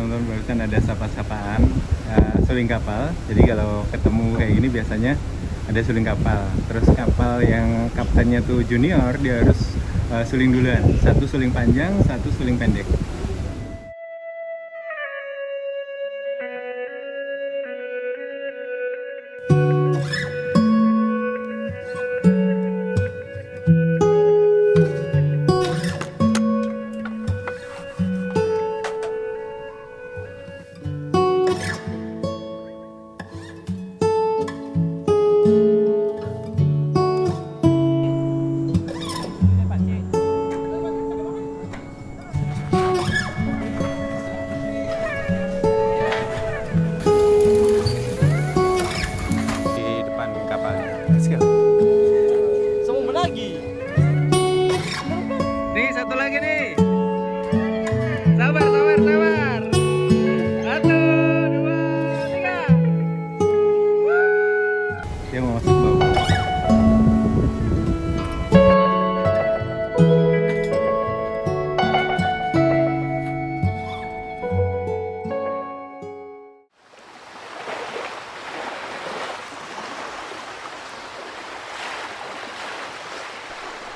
teman-teman, barusan ada sapa-sapaan suling kapal. Jadi kalau ketemu kayak gini biasanya ada suling kapal. Terus kapal yang kaptennya tuh junior, dia harus suling duluan. Satu suling panjang, satu suling pendek. Di depan kapalnya. Let's go. Semua menagi. Nih, satu lagi nih. Sabar, sabar, sabar. Satu, dua, tiga. Dia mau masuk bawah.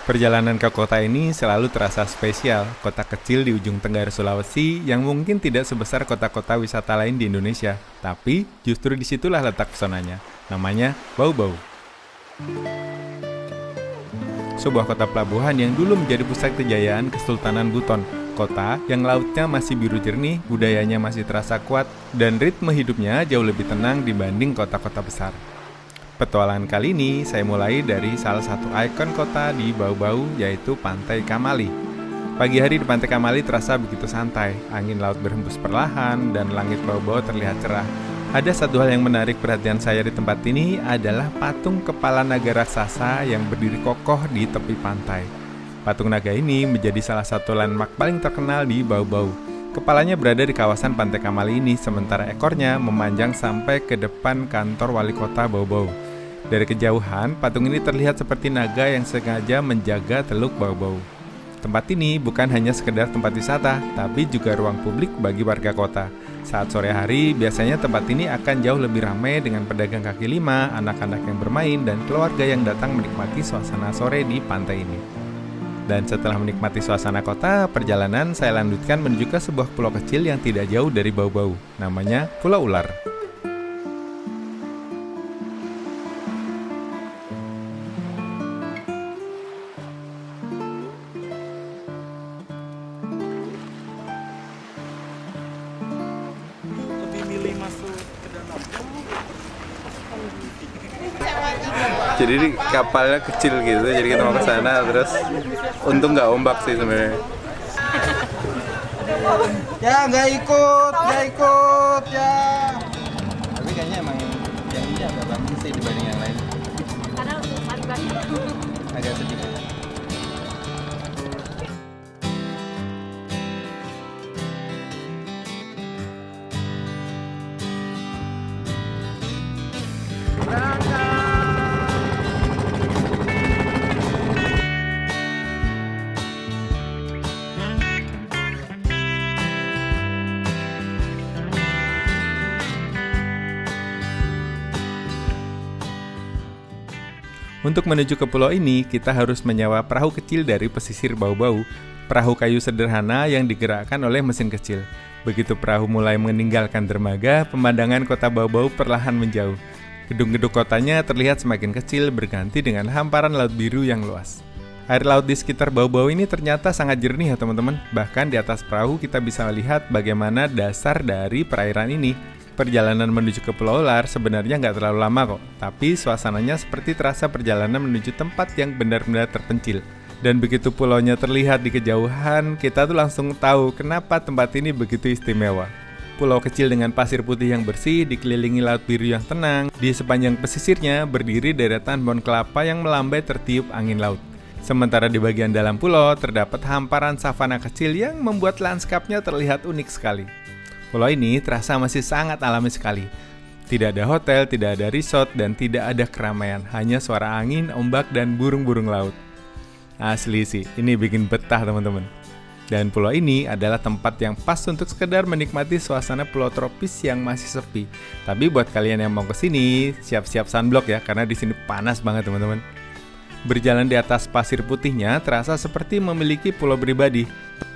Perjalanan ke kota ini selalu terasa spesial, kota kecil di ujung tenggara Sulawesi yang mungkin tidak sebesar kota-kota wisata lain di Indonesia. Tapi justru disitulah letak pesonanya, namanya Bau-Bau. Sebuah kota pelabuhan yang dulu menjadi pusat kejayaan Kesultanan Buton. Kota yang lautnya masih biru jernih, budayanya masih terasa kuat, dan ritme hidupnya jauh lebih tenang dibanding kota-kota besar. Petualangan kali ini saya mulai dari salah satu ikon kota di Bau-Bau, yaitu Pantai Kamali. Pagi hari di Pantai Kamali terasa begitu santai, angin laut berhembus perlahan dan langit Bau-Bau terlihat cerah. Ada satu hal yang menarik perhatian saya di tempat ini adalah patung kepala naga raksasa yang berdiri kokoh di tepi pantai. Patung naga ini menjadi salah satu landmark paling terkenal di Bau-Bau. Kepalanya berada di kawasan Pantai Kamali ini, sementara ekornya memanjang sampai ke depan kantor wali kota Bau-Bau. Dari kejauhan, patung ini terlihat seperti naga yang sengaja menjaga Teluk Bau-Bau. Tempat ini bukan hanya sekedar tempat wisata, tapi juga ruang publik bagi warga kota. Saat sore hari, biasanya tempat ini akan jauh lebih ramai dengan pedagang kaki lima, anak-anak yang bermain, dan keluarga yang datang menikmati suasana sore di pantai ini. Dan setelah menikmati suasana kota, perjalanan saya lanjutkan menuju ke sebuah pulau kecil yang tidak jauh dari Bau-Bau, namanya Pulau Ular. Lebih milih masuk ke dalam. Jadi di kapalnya kecil gitu, jadi kita mau ke sana terus untung nggak ombak sih sebenarnya. Ya nggak ikut ya. Tapi kayaknya emang yang ini agak bagus sih dibanding yang lain. Karena harganya Agak sedikit. Untuk menuju ke pulau ini, kita harus menyewa perahu kecil dari pesisir Bau-Bau, perahu kayu sederhana yang digerakkan oleh mesin kecil. Begitu perahu mulai meninggalkan dermaga, pemandangan kota Bau-Bau perlahan menjauh. Gedung-gedung kotanya terlihat semakin kecil berganti dengan hamparan laut biru yang luas. Air laut di sekitar Bau-Bau ini ternyata sangat jernih ya teman-teman. Bahkan di atas perahu kita bisa lihat bagaimana dasar dari perairan ini. Perjalanan menuju ke Pulau Ular sebenarnya nggak terlalu lama kok, tapi suasananya seperti terasa perjalanan menuju tempat yang benar-benar terpencil. Dan begitu pulaunya terlihat di kejauhan, kita tuh langsung tahu kenapa tempat ini begitu istimewa. Pulau kecil dengan pasir putih yang bersih, dikelilingi laut biru yang tenang, di sepanjang pesisirnya berdiri deretan pohon kelapa yang melambai tertiup angin laut. Sementara di bagian dalam pulau terdapat hamparan savana kecil yang membuat lanskapnya terlihat unik sekali. Pulau ini terasa masih sangat alami sekali. Tidak ada hotel, tidak ada resort, dan tidak ada keramaian. Hanya suara angin, ombak, dan burung-burung laut. Asli sih, ini bikin betah teman-teman. Dan pulau ini adalah tempat yang pas untuk sekedar menikmati suasana pulau tropis yang masih sepi. Tapi buat kalian yang mau ke sini, siap-siap sunblock ya, karena di sini panas banget teman-teman. Berjalan di atas pasir putihnya terasa seperti memiliki pulau pribadi.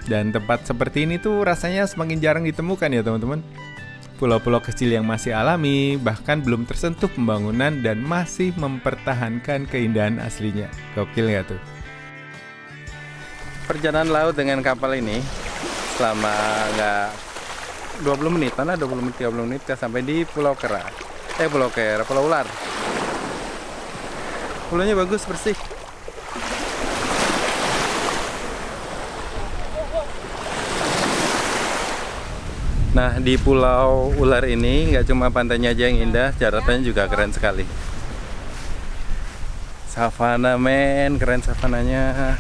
Dan tempat seperti ini tuh rasanya semakin jarang ditemukan ya teman-teman. Pulau-pulau kecil yang masih alami, bahkan belum tersentuh pembangunan dan masih mempertahankan keindahan aslinya. Gokil nggak tuh? Perjalanan laut dengan kapal ini selama nggak 20 menit, 20 menit, 30 menit kita sampai di Pulau Kera. Pulau Ular. Pulaunya bagus, bersih. Nah, di Pulau Ular ini nggak cuma pantainya aja yang indah, daratannya juga keren sekali. Savana men, keren savananya.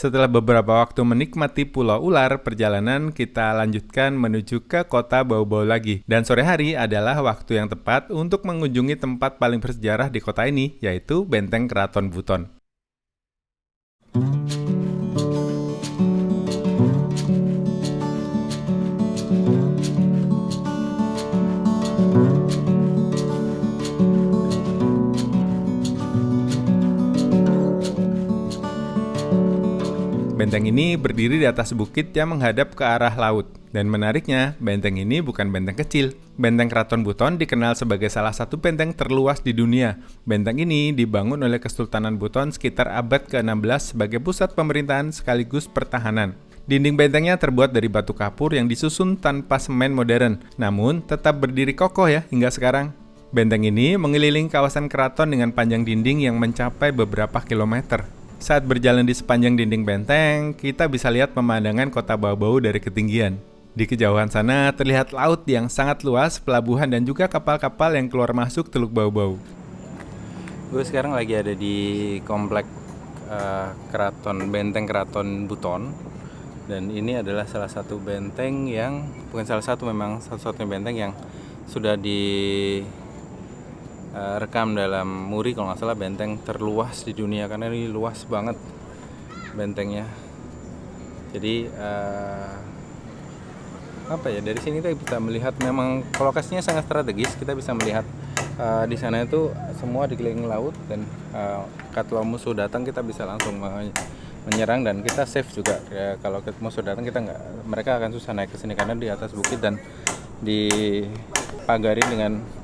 Setelah beberapa waktu menikmati Pulau Ular, perjalanan kita lanjutkan menuju ke kota Bau-Bau lagi. Dan sore hari adalah waktu yang tepat untuk mengunjungi tempat paling bersejarah di kota ini, yaitu Benteng Keraton Buton. Benteng ini berdiri di atas bukit yang menghadap ke arah laut. Dan menariknya, benteng ini bukan benteng kecil. Benteng Keraton Buton dikenal sebagai salah satu benteng terluas di dunia. Benteng ini dibangun oleh Kesultanan Buton sekitar abad ke-16 sebagai pusat pemerintahan sekaligus pertahanan. Dinding bentengnya terbuat dari batu kapur yang disusun tanpa semen modern, namun tetap berdiri kokoh ya hingga sekarang. Benteng ini mengelilingi kawasan keraton dengan panjang dinding yang mencapai beberapa kilometer. Saat berjalan di sepanjang dinding benteng, kita bisa lihat pemandangan kota Bau-Bau dari ketinggian. Di kejauhan sana terlihat laut yang sangat luas, pelabuhan dan juga kapal-kapal yang keluar masuk Teluk Bau-Bau. Gue sekarang lagi ada di komplek Benteng Keraton Buton. Dan ini adalah salah satu benteng yang, bukan salah satu, memang satu-satunya benteng yang sudah rekam dalam Muri kalau nggak salah benteng terluas di dunia, karena ini luas banget bentengnya. Jadi dari sini kita bisa melihat, memang lokasinya sangat strategis. Kita bisa melihat di sana itu semua dikelilingi laut, dan kalau musuh datang kita bisa langsung menyerang, dan kita safe juga. Kalau musuh datang mereka akan susah naik ke sini karena di atas bukit dan dipagari dengan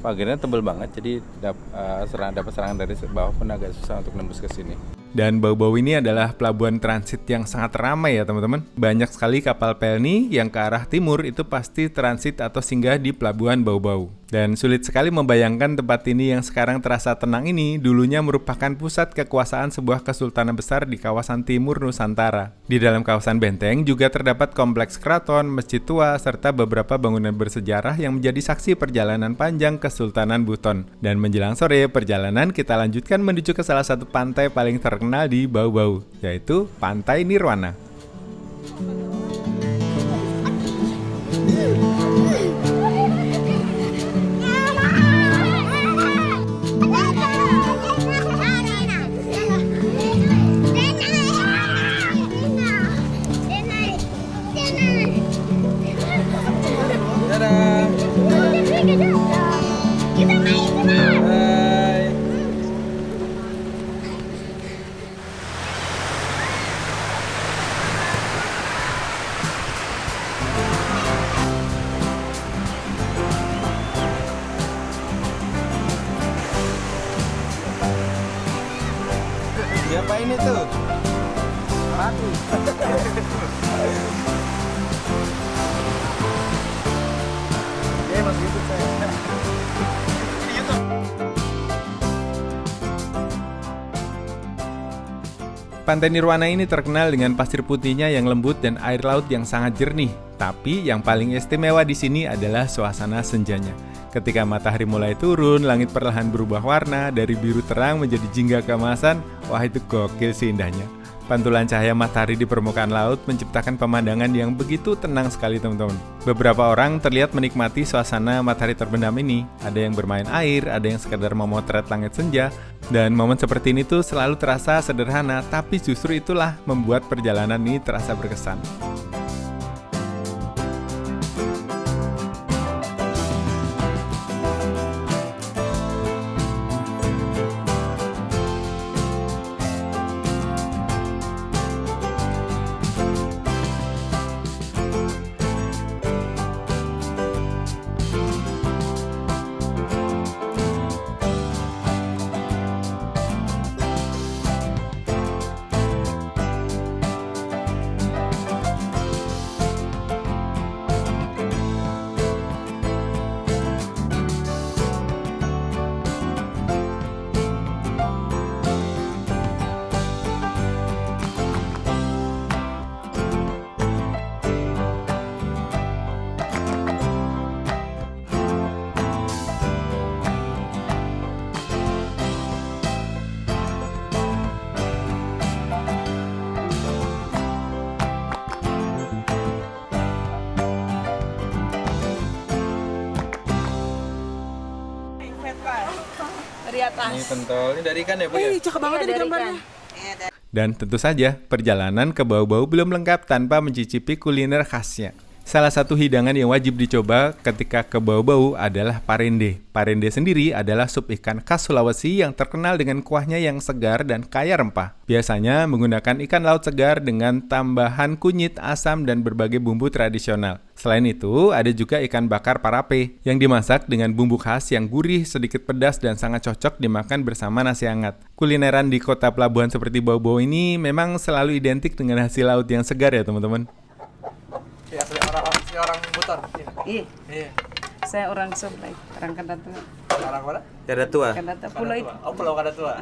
pagarnya tebal banget, jadi dapat serangan dari bawah pun agak susah untuk nembus ke sini. Dan Bau-Bau ini adalah pelabuhan transit yang sangat ramai ya teman-teman. Banyak sekali kapal pelni yang ke arah timur itu pasti transit atau singgah di pelabuhan Bau-Bau. Dan sulit sekali membayangkan tempat ini yang sekarang terasa tenang ini dulunya merupakan pusat kekuasaan sebuah kesultanan besar di kawasan timur Nusantara. Di dalam kawasan benteng juga terdapat kompleks keraton, masjid tua, serta beberapa bangunan bersejarah yang menjadi saksi perjalanan panjang Kesultanan Buton. Dan menjelang sore perjalanan kita lanjutkan menuju ke salah satu pantai paling terkenal di Bau-Bau, yaitu Pantai Nirwana. Dadah. Bye. Siapa ini tuh? Aku. Dia masih YouTube saya. Pantai Nirwana ini terkenal dengan pasir putihnya yang lembut dan air laut yang sangat jernih. Tapi yang paling istimewa di sini adalah suasana senjanya. Ketika matahari mulai turun, langit perlahan berubah warna dari biru terang menjadi jingga keemasan. Wah, itu gokil sih indahnya. Pantulan cahaya matahari di permukaan laut menciptakan pemandangan yang begitu tenang sekali teman-teman. Beberapa orang terlihat menikmati suasana matahari terbenam ini. Ada yang bermain air, ada yang sekedar memotret langit senja. Dan momen seperti ini tuh selalu terasa sederhana, tapi justru itulah membuat perjalanan ini terasa berkesan. Dari atas. Ini pentol, ini dari ikan ya Bu ya? Cakep banget Iya, tadi dari gambarnya. Dan tentu saja, perjalanan ke Bau-Bau belum lengkap tanpa mencicipi kuliner khasnya. Salah satu hidangan yang wajib dicoba ketika ke Bau-Bau adalah parende. Parende sendiri adalah sup ikan khas Sulawesi yang terkenal dengan kuahnya yang segar dan kaya rempah. Biasanya menggunakan ikan laut segar dengan tambahan kunyit, asam, dan berbagai bumbu tradisional. Selain itu, ada juga ikan bakar parape yang dimasak dengan bumbu khas yang gurih, sedikit pedas, dan sangat cocok dimakan bersama nasi hangat. Kulineran di kota pelabuhan seperti Bau-Bau ini memang selalu identik dengan hasil laut yang segar ya teman-teman. Ya, asli orang Buton. Iya, Iya. saya orang Sublai, orang Kadatua. Orang mana? Kadatua. Kadatua pulau itu. Oh, Pulau Kadatua.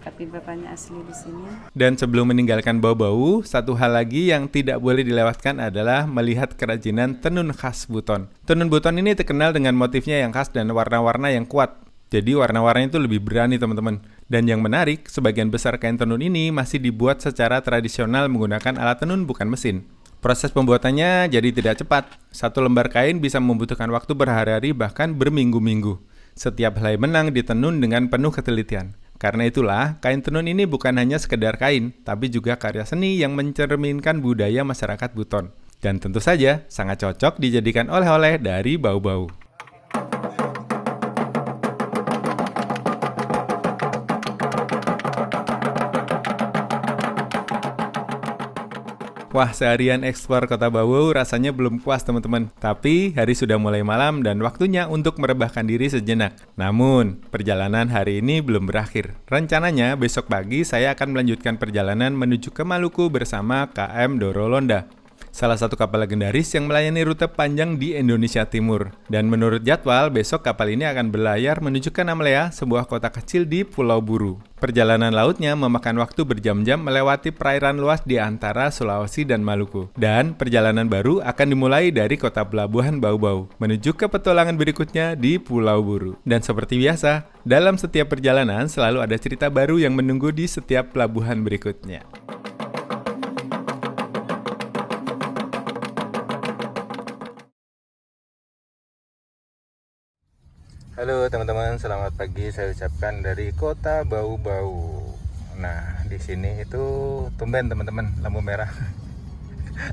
Tapi bapaknya asli di sini. Dan sebelum meninggalkan Bau-Bau, satu hal lagi yang tidak boleh dilewatkan adalah melihat kerajinan tenun khas Buton. Tenun Buton ini terkenal dengan motifnya yang khas dan warna-warna yang kuat. Jadi warna-warnanya itu lebih berani teman-teman. Dan yang menarik, sebagian besar kain tenun ini masih dibuat secara tradisional menggunakan alat tenun bukan mesin. Proses pembuatannya jadi tidak cepat. Satu lembar kain bisa membutuhkan waktu berhari-hari bahkan berminggu-minggu. Setiap helai benang ditenun dengan penuh ketelitian. Karena itulah, kain tenun ini bukan hanya sekedar kain, tapi juga karya seni yang mencerminkan budaya masyarakat Buton. Dan tentu saja, sangat cocok dijadikan oleh-oleh dari Bau-Bau. Wah, seharian eksplor Kota Bau rasanya belum puas teman-teman. Tapi hari sudah mulai malam dan waktunya untuk merebahkan diri sejenak. Namun, perjalanan hari ini belum berakhir. Rencananya besok pagi saya akan melanjutkan perjalanan menuju ke Maluku bersama KM Dorolonda, salah satu kapal legendaris yang melayani rute panjang di Indonesia Timur. Dan menurut jadwal, besok kapal ini akan berlayar menuju ke Namlea, sebuah kota kecil di Pulau Buru. Perjalanan lautnya memakan waktu berjam-jam melewati perairan luas di antara Sulawesi dan Maluku. Dan perjalanan baru akan dimulai dari kota pelabuhan Bau-Bau, menuju ke petualangan berikutnya di Pulau Buru. Dan seperti biasa, dalam setiap perjalanan selalu ada cerita baru yang menunggu di setiap pelabuhan berikutnya. Halo teman-teman, selamat pagi saya ucapkan dari kota Bau-Bau. Nah, di sini itu tumben teman-teman lampu merah.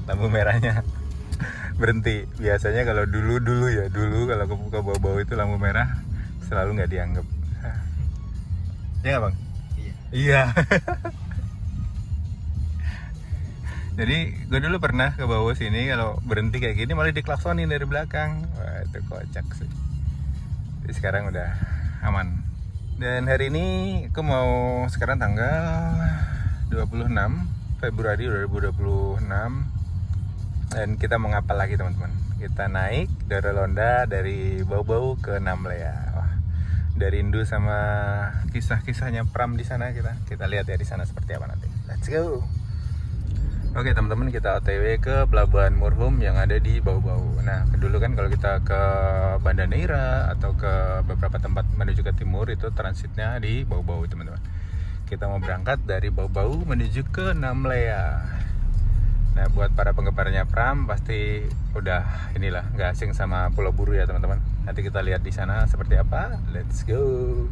Lampu merahnya berhenti. Biasanya kalau dulu kalau ke Bau-Bau itu lampu merah selalu nggak dianggap. Ya nggak bang? Iya. Jadi gue dulu pernah ke Bau sini, kalau berhenti kayak gini malah diklaksonin dari belakang. Wah, itu kocak sih. Sekarang udah aman. Dan hari ini aku mau, sekarang tanggal 26 Februari 2026, dan kita mau ngapal lagi teman-teman. Kita naik Dorolonda dari Bau-Bau ke Namlea. Wah, dari rindu sama kisah-kisahnya Pram di sana. Kita lihat ya di sana seperti apa nanti. Let's go. Oke teman-teman, kita OTW ke Pelabuhan Murhum yang ada di Bau-Bau. Nah, dulu kan kalau kita ke Banda Neira atau ke beberapa tempat menuju ke timur itu transitnya di Bau-Bau teman-teman. Kita mau berangkat dari Bau-Bau menuju ke Namlea. Nah, buat para penggemarnya Pram pasti udah nggak asing sama Pulau Buru ya teman-teman. Nanti kita lihat di sana seperti apa. Let's go.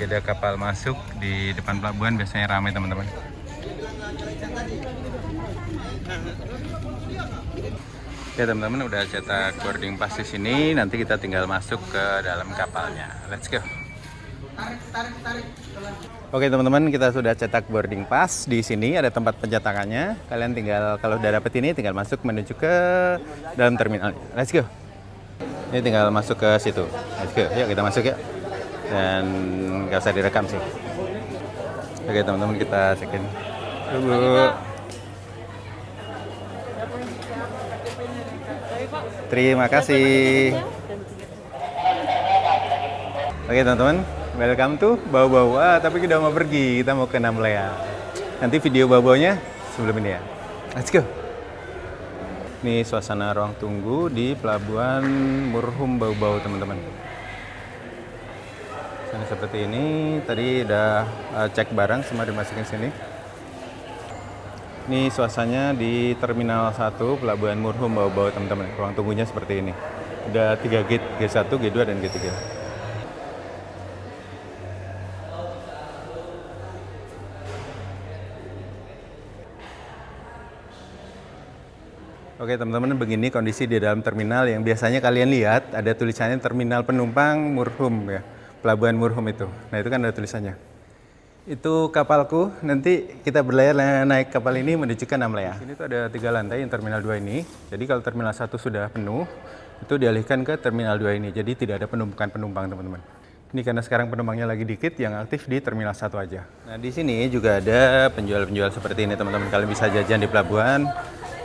Ada kapal masuk di depan pelabuhan biasanya ramai teman-teman. Oke teman-teman, udah cetak boarding pass di sini. Nanti kita tinggal masuk ke dalam kapalnya. Let's go. Oke teman-teman, kita sudah cetak boarding pass di sini. Ada tempat pencetakannya. Kalian tinggal, kalau udah dapet ini, tinggal masuk menuju ke dalam terminal. Let's go. Ini tinggal masuk ke situ. Let's go. Yuk kita masuk ya. Dan nggak usah direkam sih. Oke teman-teman, kita cekin dulu. Terima kasih. Oke teman-teman, welcome to Bau-Bau. Tapi kita mau pergi, kita mau ke Namlea. Nanti video Bau-Baunya sebelum ini ya. Let's go. Ini suasana ruang tunggu di Pelabuhan Murhum Bau-Bau teman-teman. Ini seperti ini, tadi udah cek barang semua dimasukin sini. Ini suasananya di Terminal 1 Pelabuhan Murhum Bau-Bau teman-teman. Ruang tunggunya seperti ini. Udah 3 gate, G1, G2 dan G3. Oke teman-teman, begini kondisi di dalam terminal yang biasanya kalian lihat ada tulisannya Terminal Penumpang Murhum ya. Pelabuhan Murhum itu. Nah, itu kan ada tulisannya. Itu kapalku, nanti kita berlayar naik kapal ini menuju ke Namlea. Ini tuh ada 3 lantai yang terminal 2 ini. Jadi kalau terminal 1 sudah penuh, itu dialihkan ke terminal 2 ini. Jadi tidak ada penumpukan penumpang, teman-teman. Ini karena sekarang penumpangnya lagi dikit, yang aktif di terminal 1 aja. Nah, di sini juga ada penjual-penjual seperti ini, teman-teman. Kalian bisa jajan di pelabuhan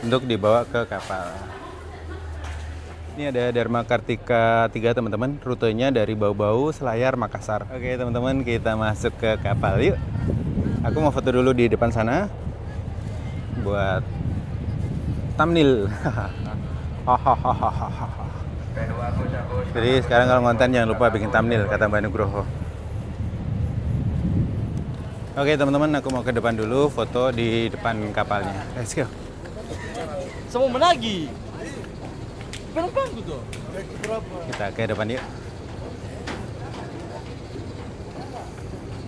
untuk dibawa ke kapal. Ini ada Dharma Kartika 3 teman-teman, rutenya dari Bau-Bau, Selayar, Makassar. Oke teman-teman, kita masuk ke kapal yuk. Aku mau foto dulu di depan sana. buat thumbnail. Jadi sekarang kalau ngonten jangan lupa bikin thumbnail, kata Mbak Nugroho. Oke teman-teman, aku mau ke depan dulu foto di depan kapalnya. Let's go. Semua menagi. Berapa gitu? Kita ke depan yuk.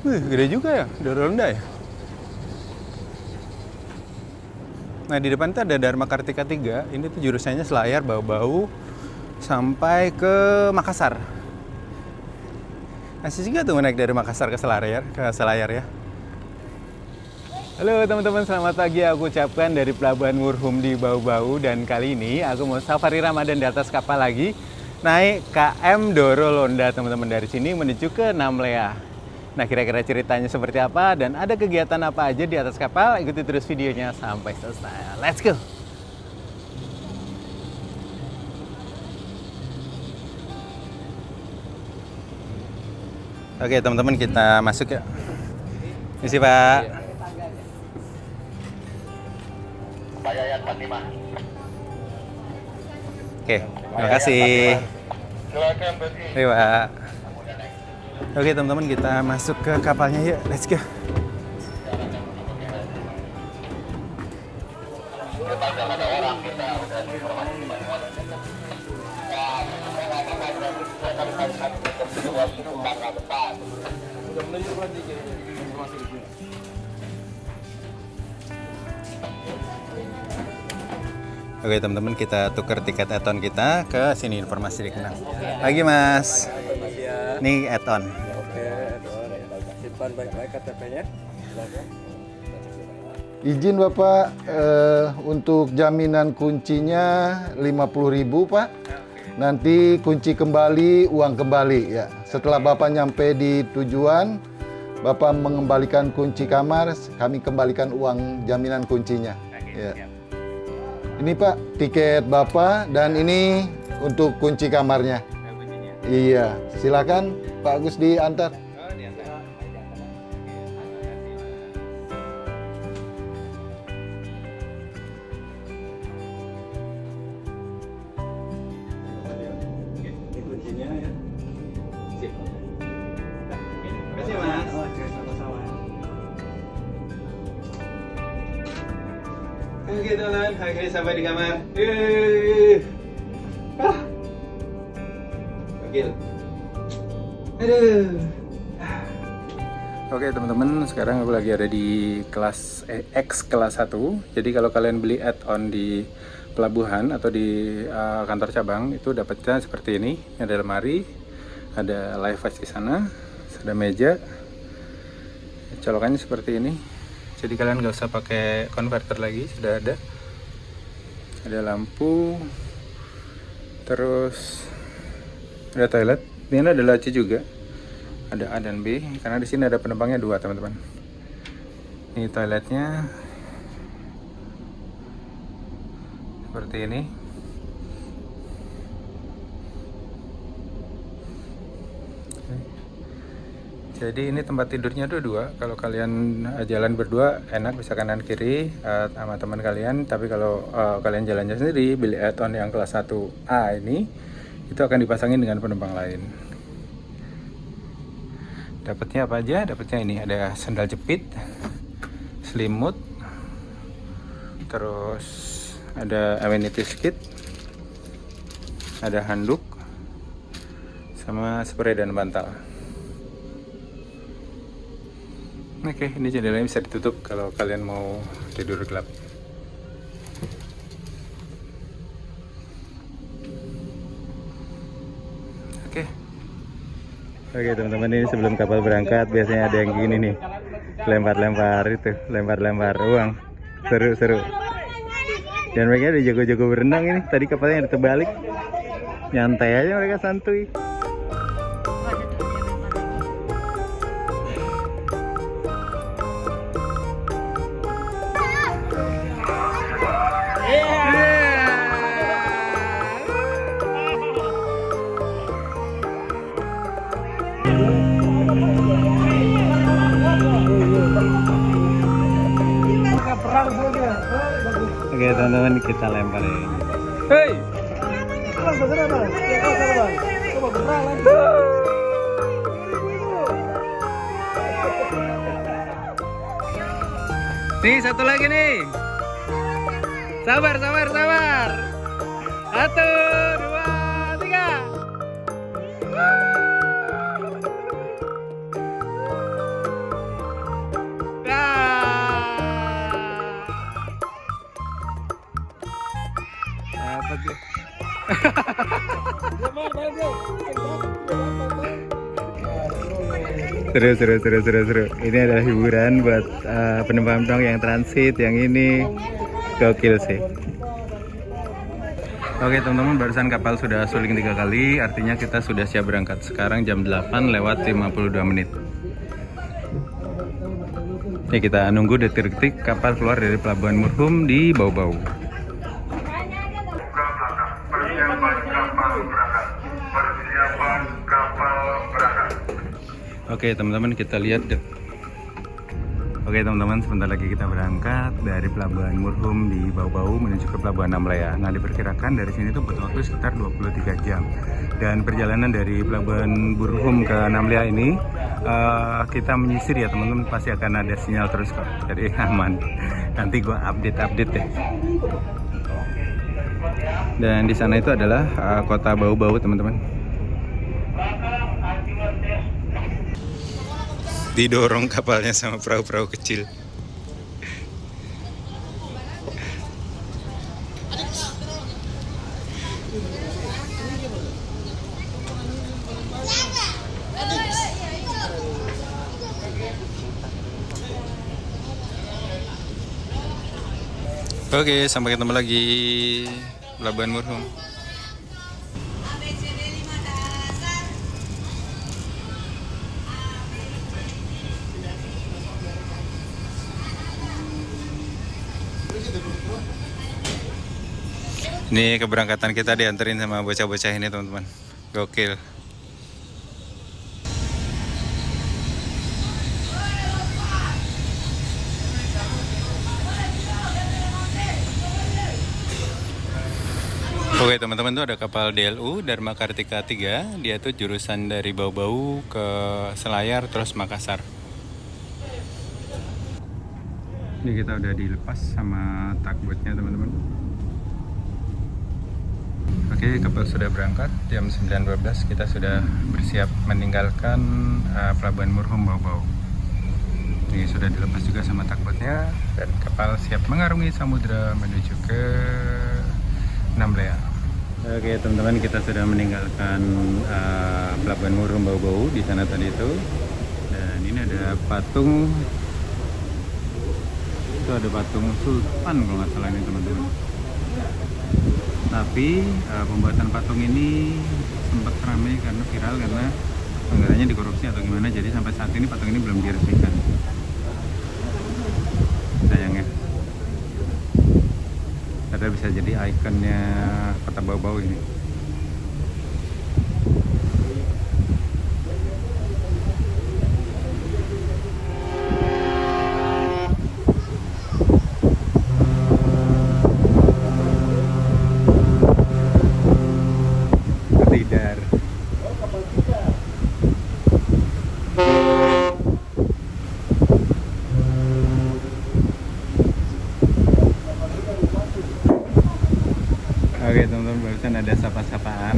Wih, gede juga ya, Doronda ya. Nah di depan itu ada Dharma Kartika 3. Ini tuh jurusannya Selayar, Bau-Bau sampai ke Makassar. Asik juga tuh naik dari Makassar ke Selayar ya. Halo teman-teman, selamat pagi. Aku ucapkan dari Pelabuhan Wurhum di Bau-Bau, dan kali ini aku mau safari Ramadan di atas kapal lagi, naik KM Dorolonda teman-teman, dari sini menuju ke Namlea. Nah kira-kira ceritanya seperti apa dan ada kegiatan apa aja di atas kapal, ikuti terus videonya sampai selesai. Let's go! Oke teman-teman, kita masuk ya. Misi Pak. Oke, terima kasih. Terima Pak. Oke teman-teman, kita masuk ke kapalnya yuk. Let's go. Oke teman-teman, kita tukar tiket add-on kita ke sini, informasi dikenal. Pagi Mas. Ini add-on. Oke, simpan baik-baik KTP-nya. Izin Bapak, untuk jaminan kuncinya 50.000 Pak. Nanti kunci kembali, uang kembali ya. Setelah Bapak nyampe di tujuan, Bapak mengembalikan kunci kamar, kami kembalikan uang jaminan kuncinya. Ya. Ini Pak, tiket Bapak, dan ini untuk kunci kamarnya. Iya, silakan Pak Agus diantar. Oke teman-teman, akhirnya sampai di kamar. Gokil. Aduh. Oke teman-teman, sekarang aku lagi ada di kelas X kelas 1. Jadi kalau kalian beli add-on di pelabuhan atau di kantor cabang, itu dapatnya seperti ini. Ada lemari, ada live watch di sana, ada meja. Colokannya seperti ini. Jadi kalian nggak usah pakai konverter lagi, sudah ada. Ada lampu, terus ada toilet. Ini ada laci juga. Ada A dan B, karena di sini ada penumpangnya 2 teman-teman. Ini toiletnya seperti ini. Jadi ini tempat tidurnya tuh 2. Kalau kalian jalan berdua enak, bisa kanan kiri sama teman kalian. Tapi kalau kalian jalannya sendiri, beli add-on yang kelas 1A ini, itu akan dipasangin dengan penumpang lain. Dapatnya apa aja? Dapatnya ini, ada sandal jepit, selimut, terus ada amenities kit, ada handuk, sama spray dan bantal. Oke, ini jendelanya bisa ditutup kalau kalian mau tidur gelap. Oke teman-teman, ini sebelum kapal berangkat biasanya ada yang gini nih, lempar-lempar uang, seru-seru. Dan mereka udah jago-jago berenang ini. Tadi kapalnya terbalik, nyantai aja mereka, santuy. Perang Oke teman-teman, kita lemparin. Hei! Bang, beneran bang. Ya, bang. Coba beneran. Nih satu lagi nih. Sabar, sabar, sabar. 1, 2, 3. Apa sih? Seru. Ini adalah hiburan buat penumpang-penumpang yang transit, yang ini gokil sih. Oke teman-teman, barusan kapal sudah suling 3 kali, artinya kita sudah siap berangkat. Sekarang jam 8:52. Ya, kita nunggu detik-detik kapal keluar dari Pelabuhan Murhum di Bau-Bau. Oke teman-teman, kita lihat deh. Oke teman-teman, sebentar lagi kita berangkat dari Pelabuhan Murhum di Bau-Bau menuju ke Pelabuhan Namlea. Nah, diperkirakan dari sini tuh butuh waktu sekitar 23 jam. Dan perjalanan dari Pelabuhan Murhum ke Namlea ini kita menyisir ya teman-teman, pasti akan ada sinyal terus kok. Jadi aman. Nanti gua update deh. Dan di sana itu adalah kota Bau-Bau teman-teman. Didorong kapalnya sama perahu-perahu kecil. Oke, sampai ketemu lagi Pelabuhan Murhum. Ini keberangkatan kita dianterin sama bocah-bocah ini teman-teman. Gokil. Oke teman-teman, tuh ada kapal DLU Dharma Kartika 3. Dia tuh jurusan dari Bau-Bau ke Selayar terus Makassar. Ini kita udah dilepas sama tugboatnya teman-teman. Oke, kapal sudah berangkat jam 9.12. Kita sudah bersiap meninggalkan Pelabuhan Murhum Bau-Bau. Ini sudah dilepas juga sama tugboatnya dan kapal siap mengarungi samudra menuju ke Namlea. Oke teman-teman, kita sudah meninggalkan Pelabuhan Murhum Bau-Bau di sana tadi itu. Dan ini ada patung. Itu ada patung Sultan kalau nggak salah ini teman-teman. Tapi pembuatan patung ini sempat ramai karena viral karena anggarannya dikorupsi atau gimana. Jadi sampai saat ini patung ini belum diresmikan. Sayangnya. Padahal bisa jadi ikonnya kota Bau-Bau ini. Tidar. Oke teman-teman, barusan ada sapa-sapaan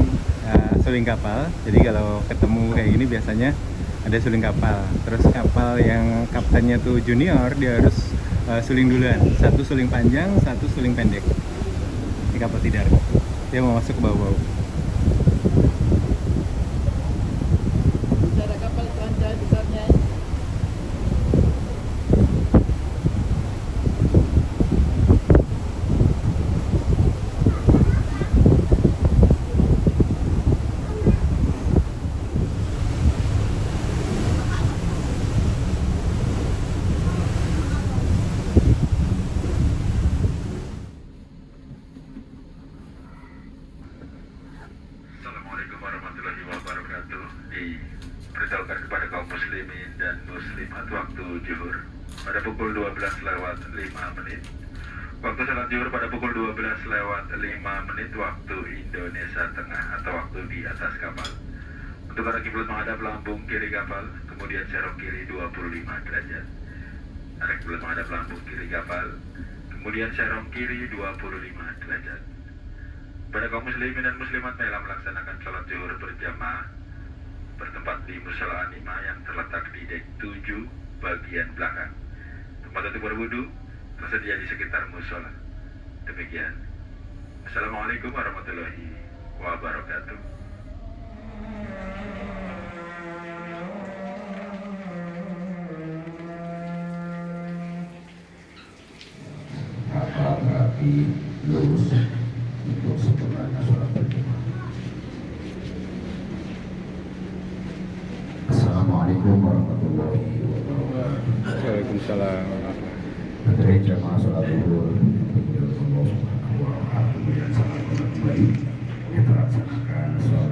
suling kapal. Jadi kalau ketemu kayak gini biasanya ada suling kapal. Terus kapal yang kaptennya tuh junior, dia harus suling duluan. Satu suling panjang, satu suling pendek. Ini kapal Tidar. Dia mau masuk ke Bau-Bau. Ada kapal Selancar besarnya. Assalamualaikum warahmatullahi wabarakatuh. Diberitahukan kepada kaum muslimin dan muslimat waktu zuhur pada pukul 12:05 Waktu salat zuhur pada pukul 12 lewat 5 menit waktu Indonesia Tengah atau waktu di atas kapal. Untuk arah kiblat menghadap lambung kiri kapal, kemudian serong kiri 25 derajat. Arah kiblat menghadap lambung kiri kapal, kemudian serong kiri 25 derajat. Pada kaum muslimin dan muslimat mela melaksanakan sholat zuhur berjamaah bertempat di musola Anima yang terletak di dek 7 bagian belakang. Tempat untuk berwudu tersedia di sekitar musola. Demikian. Assalamualaikum warahmatullahi wabarakatuh. Berarti lurus untuk sempurnanya sholat berjamaah. Assalamualaikum warahmatullahi wabarakatuh. Waalaikumsalam. Hadirin jamaah sholat zuhur yang Allah Subhanahu wa taala yang sangat baik kita laksanakan sholat